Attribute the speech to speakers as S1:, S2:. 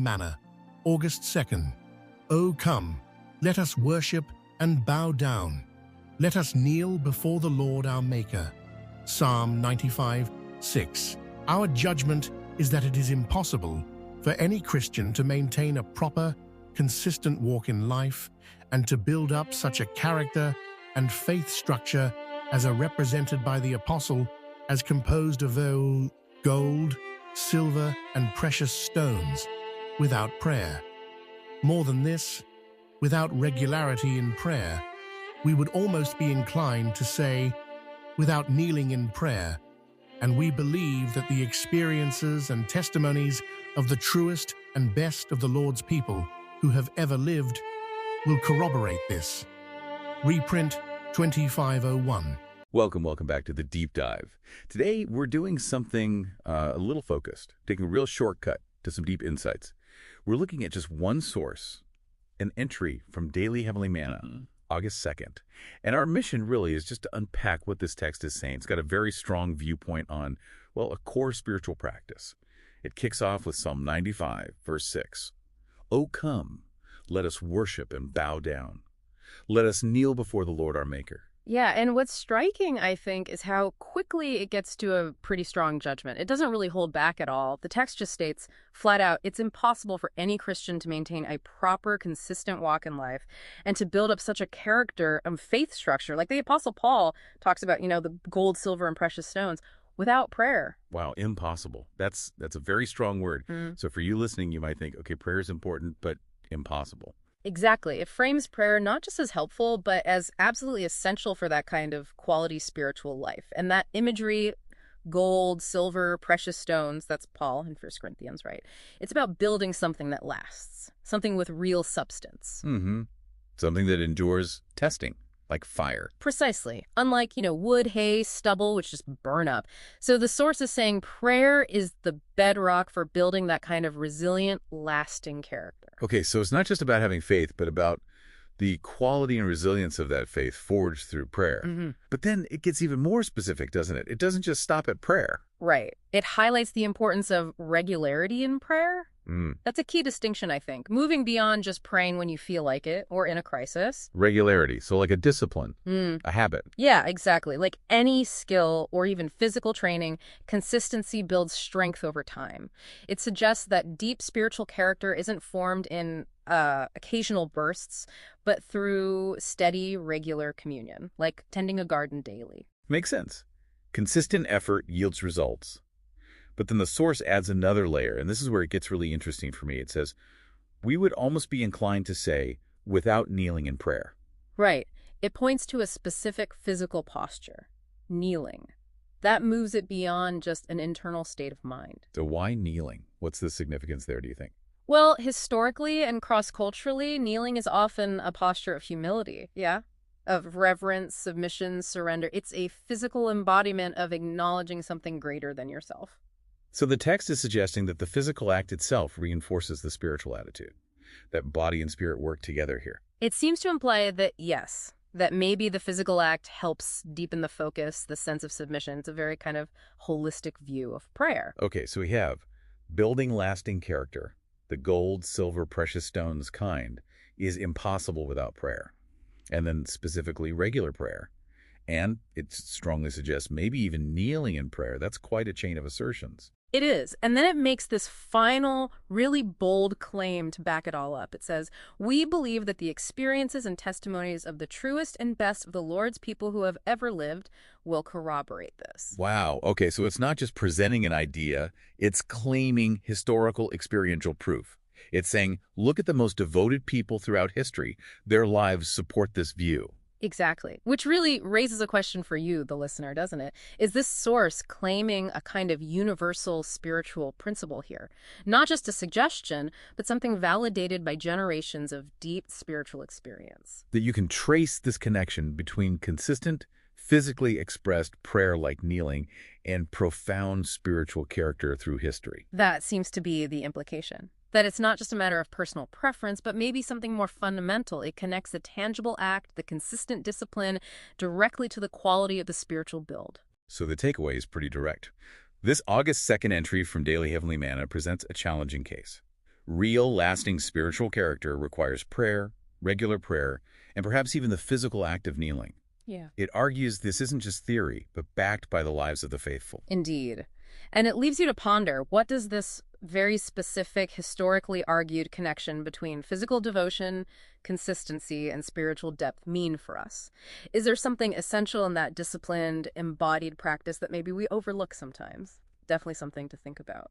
S1: Manna, August 2nd. O come, let us worship and bow down. Let us kneel before the Lord our Maker. Psalm 95:6. Our judgment is that it is impossible for any Christian to maintain a proper, consistent walk in life and to build up such a character and faith structure as are represented by the apostle, as composed of gold, silver, and precious stones, without prayer. More than this, without regularity in prayer, we would almost be inclined to say, without kneeling in prayer, and we believe that the experiences and testimonies of the truest and best of the Lord's people who have ever lived will corroborate this. Reprint 2501.
S2: Welcome back to the Deep Dive. Today, we're doing something a little focused, taking a real shortcut to some deep insights. We're looking at just one source, an entry from Daily Heavenly Manna, August 2nd. And our mission really is just to unpack what this text is saying. It's got a very strong viewpoint on, well, a core spiritual practice. It kicks off with Psalm 95, verse 6. O come, let us worship and bow down. Let us kneel before the Lord our Maker.
S3: Yeah, and what's striking, I think, is how quickly it gets to a pretty strong judgment. It doesn't really hold back at all. The text just states, flat out, it's impossible for any Christian to maintain a proper, consistent walk in life and to build up such a character and faith structure, like the Apostle Paul talks about, the gold, silver, and precious stones, without prayer.
S2: Wow, impossible. That's a very strong word. So for you listening, you might think, okay, prayer is important, but impossible.
S3: Exactly. It frames prayer not just as helpful, but as absolutely essential for that kind of quality spiritual life. And that imagery, gold, silver, precious stones, that's Paul in 1 Corinthians, right? It's about building something that lasts, something with real substance.
S2: Something that endures testing, like fire.
S3: Precisely. Unlike, wood, hay, stubble, which just burn up. So the source is saying prayer is the bedrock for building that kind of resilient, lasting character.
S2: Okay, so it's not just about having faith, but about the quality and resilience of that faith forged through prayer. But then it gets even more specific, doesn't it? It doesn't just stop at prayer.
S3: Right. It highlights the importance of regularity in prayer. That's a key distinction, I think. Moving beyond just praying when you feel like it or in a crisis.
S2: Regularity, so like a discipline, a habit.
S3: Yeah, exactly. Like any skill or even physical training, consistency builds strength over time. It suggests that deep spiritual character isn't formed in occasional bursts, but through steady, regular communion, like tending a garden daily.
S2: Makes sense. Consistent effort yields results. But then the source adds another layer, and this is where it gets really interesting for me. It says, we would almost be inclined to say, without kneeling in prayer.
S3: Right. It points to a specific physical posture, kneeling. That moves it beyond just an internal state of mind.
S2: So why kneeling? What's the significance there, do you think?
S3: Well, historically and cross-culturally, kneeling is often a posture of humility, of reverence, submission, surrender. It's a physical embodiment of acknowledging something greater than yourself.
S2: So the text is suggesting that the physical act itself reinforces the spiritual attitude, that body and spirit work together here.
S3: It seems to imply that, yes, that maybe the physical act helps deepen the focus, the sense of submission. It's a very kind of holistic view of prayer.
S2: Okay, so we have building lasting character, the gold, silver, precious stones kind, is impossible without prayer. And then specifically regular prayer. And it strongly suggests maybe even kneeling in prayer. That's quite a chain of assertions.
S3: It is. And then it makes this final, really bold claim to back it all up. It says, we believe that the experiences and testimonies of the truest and best of the Lord's people who have ever lived will corroborate this.
S2: Wow. Okay, so it's not just presenting an idea. It's claiming historical experiential proof. It's saying, look at the most devoted people throughout history. Their lives support this view.
S3: Exactly. Which really raises a question for you, the listener, doesn't it? Is this source claiming a kind of universal spiritual principle here? Not just a suggestion, but something validated by generations of deep spiritual experience.
S2: That you can trace this connection between consistent, physically expressed prayer like kneeling and profound spiritual character through history.
S3: That seems to be the implication. That it's not just a matter of personal preference, but maybe something more fundamental. It connects the tangible act, the consistent discipline, directly to the quality of the spiritual build.
S2: So the takeaway is pretty direct. This August 2nd entry from Daily Heavenly Manna presents a challenging case. Real, lasting spiritual character requires prayer, regular prayer, and perhaps even the physical act of kneeling.
S3: Yeah.
S2: It argues this isn't just theory, but backed by the lives of the faithful.
S3: Indeed. And it leaves you to ponder, what does this very specific, historically argued connection between physical devotion, consistency, and spiritual depth mean for us? Is there something essential in that disciplined, embodied practice that maybe we overlook sometimes? Definitely something to think about.